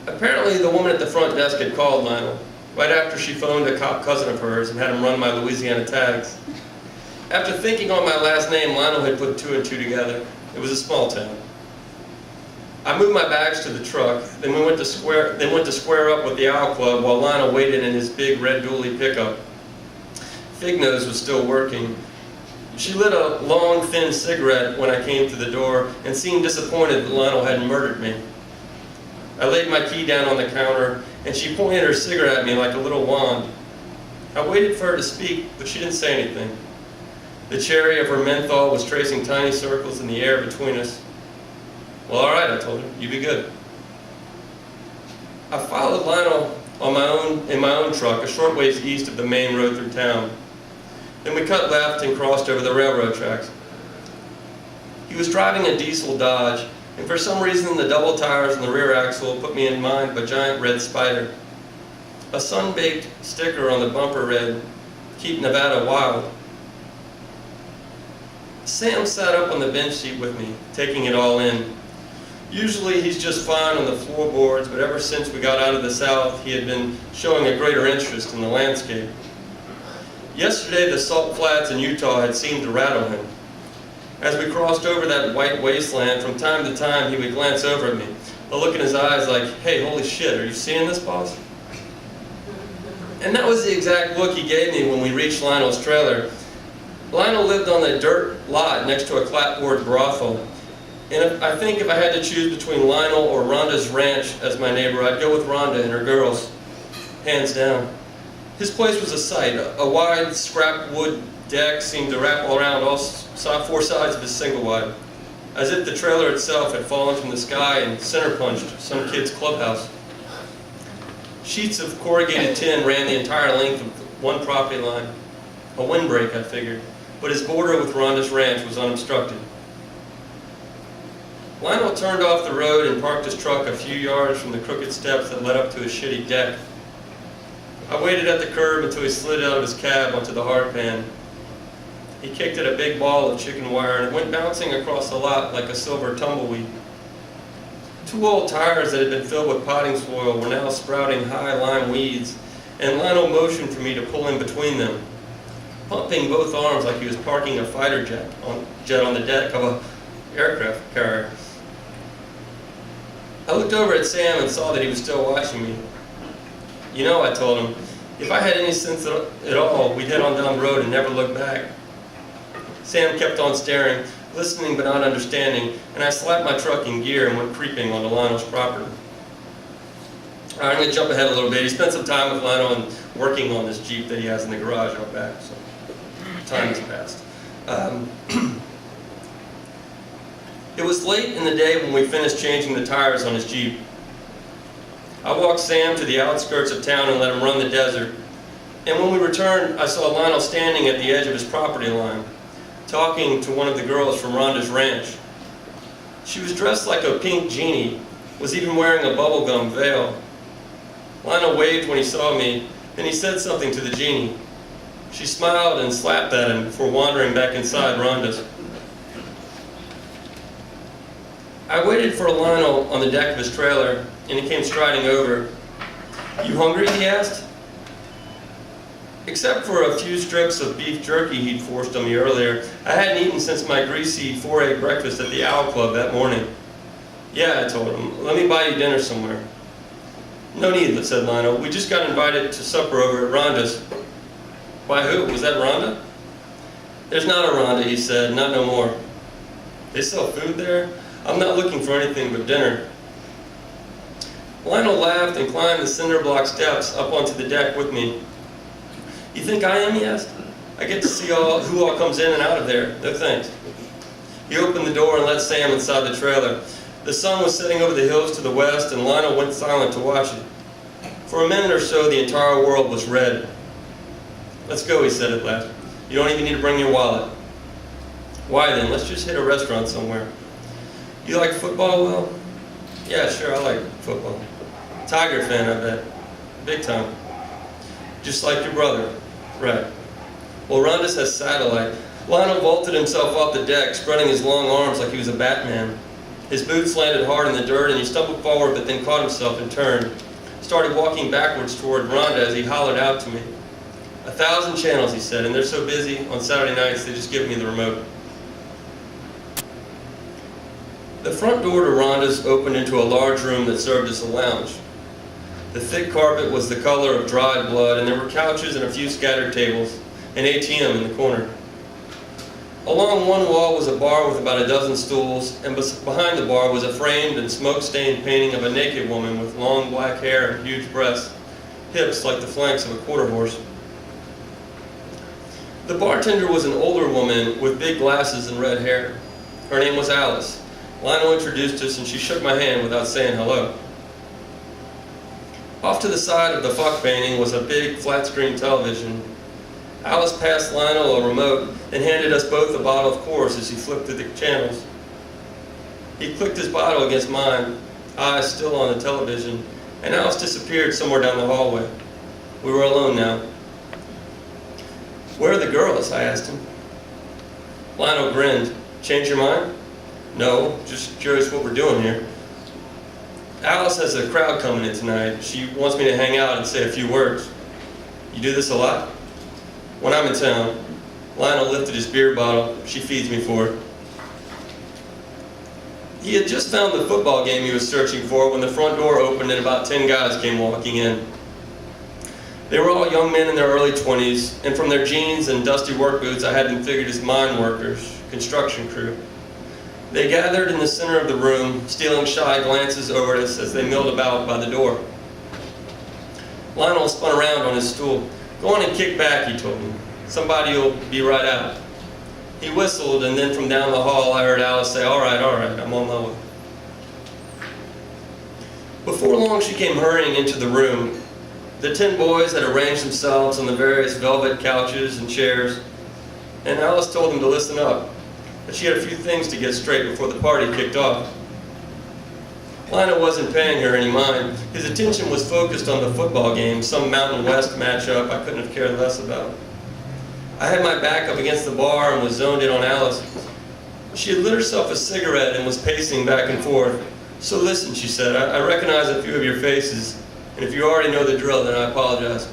Apparently, the woman at the front desk had called Lionel, right after she phoned a cop cousin of hers and had him run my Louisiana tags. After thinking on my last name, Lionel had put two and two together. It was a small town. I moved my bags to the truck, then went to square up with the Owl Club while Lionel waited in his big red dually pickup. Fig Nose was still working. She lit a long, thin cigarette when I came to the door and seemed disappointed that Lionel hadn't murdered me. I laid my key down on the counter, and she pointed her cigarette at me like a little wand. I waited for her to speak, but she didn't say anything. The cherry of her menthol was tracing tiny circles in the air between us. Well, all right, I told her. You be good. I followed Lionel in my own truck a short ways east of the main road through town. Then we cut left and crossed over the railroad tracks. He was driving a diesel Dodge, and for some reason the double tires and the rear axle put me in mind of a giant red spider. A sun-baked sticker on the bumper read, "Keep Nevada Wild." Sam sat up on the bench seat with me, taking it all in. Usually he's just fine on the floorboards, but ever since we got out of the South, he had been showing a greater interest in the landscape. Yesterday, the salt flats in Utah had seemed to rattle him. As we crossed over that white wasteland, from time to time he would glance over at me, a look in his eyes like, "Hey, holy shit, are you seeing this, boss?" And that was the exact look he gave me when we reached Lionel's trailer. Lionel lived on a dirt lot next to a clapboard brothel. And I think if I had to choose between Lionel or Rhonda's ranch as my neighbor, I'd go with Rhonda and her girls, hands down. His place was a sight. A wide scrap wood deck seemed to wrap all around all four sides of his single wide, as if the trailer itself had fallen from the sky and center punched some kid's clubhouse. Sheets of corrugated tin ran the entire length of one property line. A windbreak, I figured, but his border with Rhonda's ranch was unobstructed. Lionel turned off the road and parked his truck a few yards from the crooked steps that led up to his shitty deck. I waited at the curb until he slid out of his cab onto the hardpan. He kicked at a big ball of chicken wire and it went bouncing across the lot like a silver tumbleweed. Two old tires that had been filled with potting soil were now sprouting high lime weeds, and Lionel motioned for me to pull in between them, pumping both arms like he was parking a fighter jet on the deck of an aircraft carrier. I looked over at Sam and saw that he was still watching me. "You know," I told him, "if I had any sense at all, we'd head on down the road and never look back." Sam kept on staring, listening but not understanding, and I slapped my truck in gear and went creeping onto Lionel's property. All right, I'm going to jump ahead a little bit. He spent some time with Lionel and working on this Jeep that he has in the garage out back, so time has passed. It was late in the day when we finished changing the tires on his Jeep. I walked Sam to the outskirts of town and let him run the desert. And when we returned, I saw Lionel standing at the edge of his property line, talking to one of the girls from Rhonda's ranch. She was dressed like a pink genie, was even wearing a bubblegum veil. Lionel waved when he saw me, then he said something to the genie. She smiled and slapped at him before wandering back inside Rhonda's. I waited for Lionel on the deck of his trailer, and he came striding over. "You hungry?" he asked. Except for a few strips of beef jerky he'd forced on me earlier, I hadn't eaten since my greasy 4-egg breakfast at the Owl Club that morning. "Yeah," I told him. "Let me buy you dinner somewhere." "No need," said Lionel. "We just got invited to supper over at Rhonda's." "By who? Was that Rhonda?" "There's not a Rhonda," he said. "Not no more." "They sell food there? I'm not looking for anything but dinner." Lionel laughed and climbed the cinder block steps up onto the deck with me. "You think I am?" he asked. "I get to see who all comes in and out of there. No thanks." He opened the door and let Sam inside the trailer. The sun was setting over the hills to the west, and Lionel went silent to watch it. For a minute or so, the entire world was red. "Let's go," he said at last. "You don't even need to bring your wallet." "Why then? Let's just hit a restaurant somewhere." "You like football, Will?" "Yeah, sure, I like football." "Tiger fan, I bet." "Big time." "Just like your brother." "Right." "Well, Rhonda's has satellite." Lionel vaulted himself off the deck, spreading his long arms like he was a Batman. His boots landed hard in the dirt and he stumbled forward but then caught himself and turned. Started walking backwards toward Rhonda as he hollered out to me. 1,000 channels, he said, and they're so busy on Saturday nights they just give me the remote. The front door to Rhonda's opened into a large room that served as a lounge. The thick carpet was the color of dried blood, and there were couches and a few scattered tables, an ATM in the corner. Along one wall was a bar with about a dozen stools, and behind the bar was a framed and smoke-stained painting of a naked woman with long black hair and huge breasts, hips like the flanks of a quarter horse. The bartender was an older woman with big glasses and red hair. Her name was Alice. Lionel introduced us and she shook my hand without saying hello. Off to the side of the fuck painting was a big flat-screen television. Alice passed Lionel a remote and handed us both a bottle of Coors as he flipped through the channels. He clicked his bottle against mine, eyes still on the television, and Alice disappeared somewhere down the hallway. We were alone now. "Where are the girls?" I asked him. Lionel grinned. "Change your mind?" "No, just curious what we're doing here." "Alice has a crowd coming in tonight. She wants me to hang out and say a few words." "You do this a lot?" "When I'm in town." Lionel lifted his beer bottle. "She feeds me for it." He had just found the football game he was searching for when the front door opened and about 10 guys came walking in. They were all young men in their early 20s, and from their jeans and dusty work boots I had them figured as mine workers, construction crew. They gathered in the center of the room, stealing shy glances over at us as they milled about by the door. Lionel spun around on his stool. "Go on and kick back," he told me. "Somebody will be right out." He whistled, and then from down the hall I heard Alice say, all right, I'm on my way." Before long she came hurrying into the room. The 10 boys had arranged themselves on the various velvet couches and chairs, and Alice told them to listen up, that she had a few things to get straight before the party kicked off. Lionel wasn't paying her any mind. His attention was focused on the football game, some Mountain West matchup I couldn't have cared less about. I had my back up against the bar and was zoned in on Alice. She had lit herself a cigarette and was pacing back and forth. "So listen," she said, I recognize a few of your faces, and if you already know the drill, then I apologize."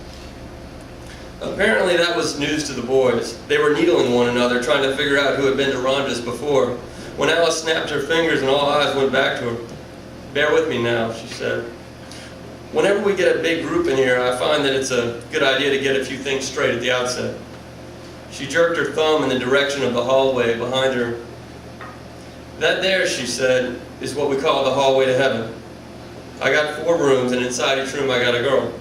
Apparently that was news to the boys. They were needling one another, trying to figure out who had been to Rhonda's before, when Alice snapped her fingers and all eyes went back to her. "Bear with me now," she said. "Whenever we get a big group in here, I find that it's a good idea to get a few things straight at the outset." She jerked her thumb in the direction of the hallway behind her. "That there," she said, "is what we call the hallway to heaven. I got 4 rooms, and inside each room I got a girl."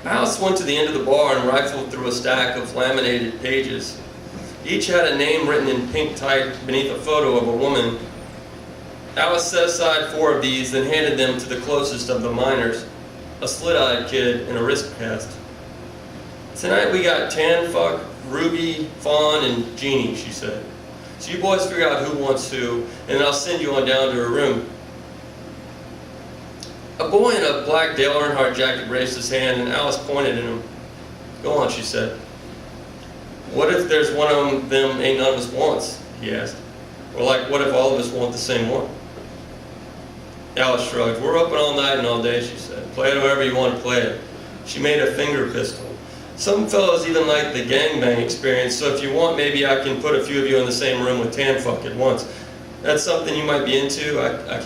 Alice went to the end of the bar and rifled through a stack of laminated pages. Each had a name written in pink type beneath a photo of a woman. Alice set aside 4 of these, then handed them to the closest of the minors, a slit-eyed kid in a wrist cast. "Tonight we got Tan, Fuck, Ruby, Fawn, and Jeannie," she said. "So you boys figure out who wants who, and I'll send you on down to her room." A boy in a black Dale Earnhardt jacket raised his hand, and Alice pointed at him. "Go on," she said. "What if there's one of them ain't none of us wants?" he asked. "Or like, what if all of us want the same one?" Alice shrugged. "We're open all night and all day," she said. "Play it however you want to play it." She made a finger pistol. "Some fellows even like the gangbang experience, so if you want, maybe I can put a few of you in the same room with Tan Fuck at once. That's something you might be into. I